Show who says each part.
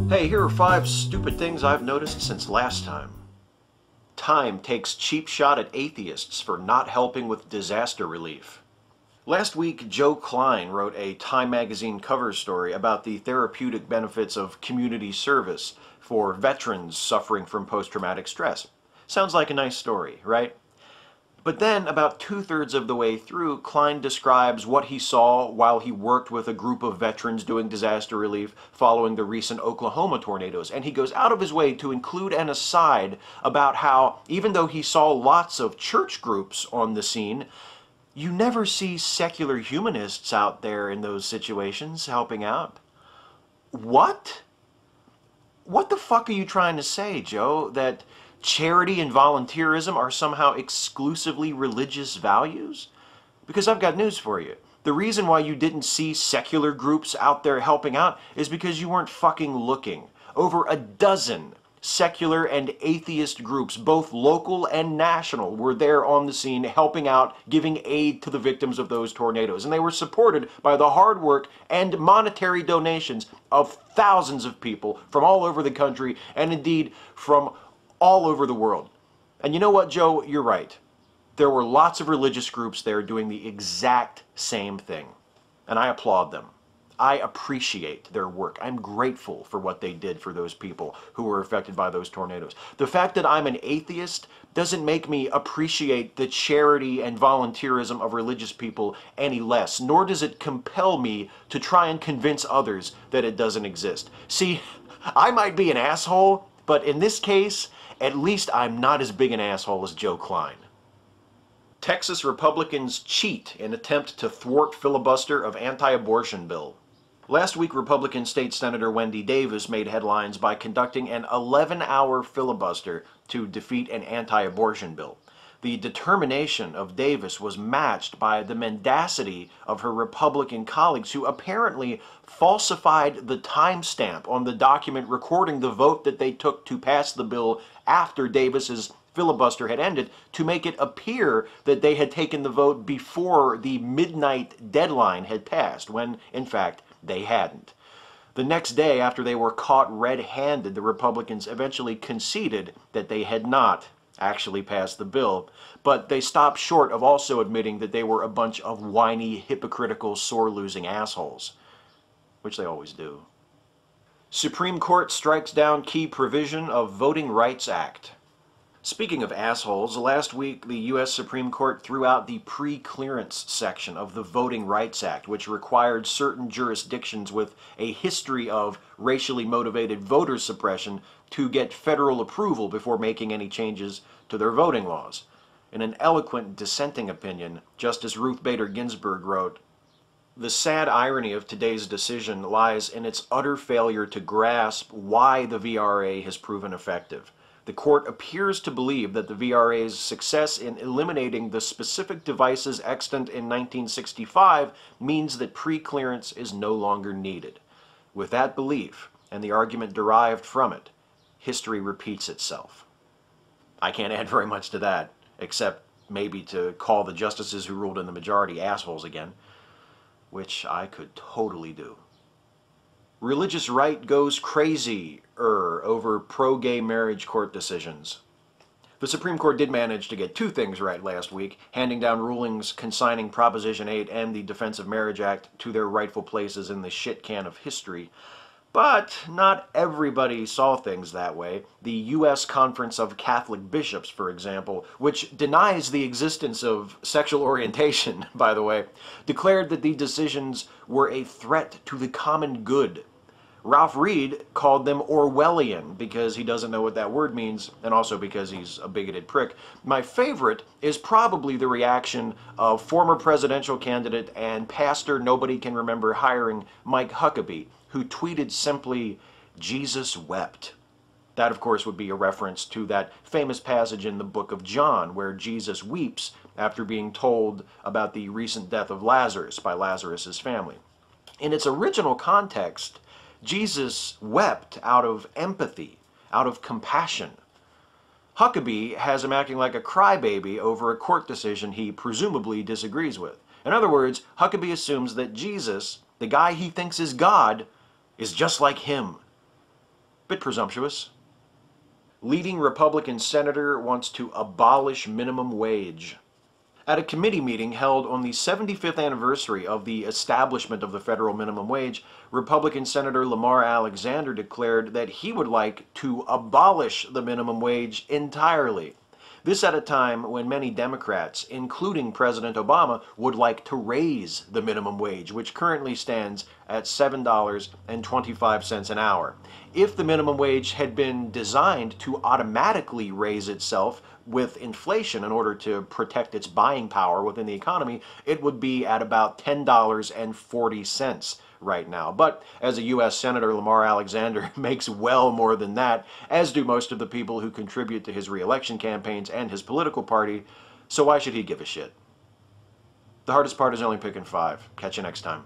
Speaker 1: Hey, here are 5 stupid things I've noticed since last time. Time takes cheap shot at atheists for not helping with disaster relief. Last week, Joe Klein wrote a Time magazine cover story about the therapeutic benefits of community service for veterans suffering from post-traumatic stress. Sounds like a nice story, right? But then, about 2/3 of the way through, Klein describes what he saw while he worked with a group of veterans doing disaster relief following the recent Oklahoma tornadoes. And he goes out of his way to include an aside about how, even though he saw lots of church groups on the scene, you never see secular humanists out there in those situations helping out. What? What the fuck are you trying to say, Joe? That charity and volunteerism are somehow exclusively religious values? Because I've got news for you. The reason why you didn't see secular groups out there helping out is because you weren't fucking looking. Over a dozen secular and atheist groups, both local and national, were there on the scene helping out, giving aid to the victims of those tornadoes. And they were supported by the hard work and monetary donations of thousands of people from all over the country, and indeed from all over the world. And you know what, Joe? You're right. There were lots of religious groups there doing the exact same thing. And I applaud them. I appreciate their work. I'm grateful for what they did for those people who were affected by those tornadoes. The fact that I'm an atheist doesn't make me appreciate the charity and volunteerism of religious people any less, nor does it compel me to try and convince others that it doesn't exist. See, I might be an asshole, but in this case, at least I'm not as big an asshole as Joe Klein. Texas Republicans cheat in attempt to thwart filibuster of anti-abortion bill. Last week, Republican State Senator Wendy Davis made headlines by conducting an 11-hour filibuster to defeat an anti-abortion bill. The determination of Davis was matched by the mendacity of her Republican colleagues, who apparently falsified the timestamp on the document recording the vote that they took to pass the bill after Davis's filibuster had ended, to make it appear that they had taken the vote before the midnight deadline had passed, when in fact they hadn't. The next day, after they were caught red-handed, the Republicans eventually conceded that they had not actually passed the bill, but they stopped short of also admitting that they were a bunch of whiny, hypocritical, sore-losing assholes, which they always do. Supreme Court strikes down key provision of Voting Rights Act. Speaking of assholes, last week the U.S. Supreme Court threw out the pre-clearance section of the Voting Rights Act, which required certain jurisdictions with a history of racially motivated voter suppression to get federal approval before making any changes to their voting laws. In an eloquent dissenting opinion, Justice Ruth Bader Ginsburg wrote, "The sad irony of today's decision lies in its utter failure to grasp why the VRA has proven effective. The court appears to believe that the VRA's success in eliminating the specific devices extant in 1965 means that pre-clearance is no longer needed. With that belief, and the argument derived from it, history repeats itself." I can't add very much to that, except maybe to call the justices who ruled in the majority assholes again, which I could totally do. Religious right goes crazy over pro-gay marriage court decisions. The Supreme Court did manage to get 2 things right last week, handing down rulings consigning Proposition 8 and the Defense of Marriage Act to their rightful places in the shit can of history. But not everybody saw things that way. The U.S. Conference of Catholic Bishops, for example, which denies the existence of sexual orientation, by the way, declared that the decisions were a threat to the common good. Ralph Reed called them Orwellian because he doesn't know what that word means, and also because he's a bigoted prick. My favorite is probably the reaction of former presidential candidate and pastor nobody can remember hiring, Mike Huckabee, who tweeted simply, "Jesus wept." That, of course, would be a reference to that famous passage in the book of John where Jesus weeps after being told about the recent death of Lazarus by Lazarus's family. In its original context, Jesus wept out of empathy, out of compassion. Huckabee has him acting like a crybaby over a court decision he presumably disagrees with. In other words, Huckabee assumes that Jesus, the guy he thinks is God, is just like him. Bit presumptuous. Leading Republican senator wants to abolish minimum wage. At a committee meeting held on the 75th anniversary of the establishment of the federal minimum wage, Republican Senator Lamar Alexander declared that he would like to abolish the minimum wage entirely. This at a time when many Democrats, including President Obama, would like to raise the minimum wage, which currently stands at $7.25 an hour. If the minimum wage had been designed to automatically raise itself with inflation in order to protect its buying power within the economy, it would be at about $10.40 right now. But as a U.S. Senator, Lamar Alexander makes well more than that, as do most of the people who contribute to his re-election campaigns and his political party, so why should he give a shit? The hardest part is only picking 5. Catch you next time.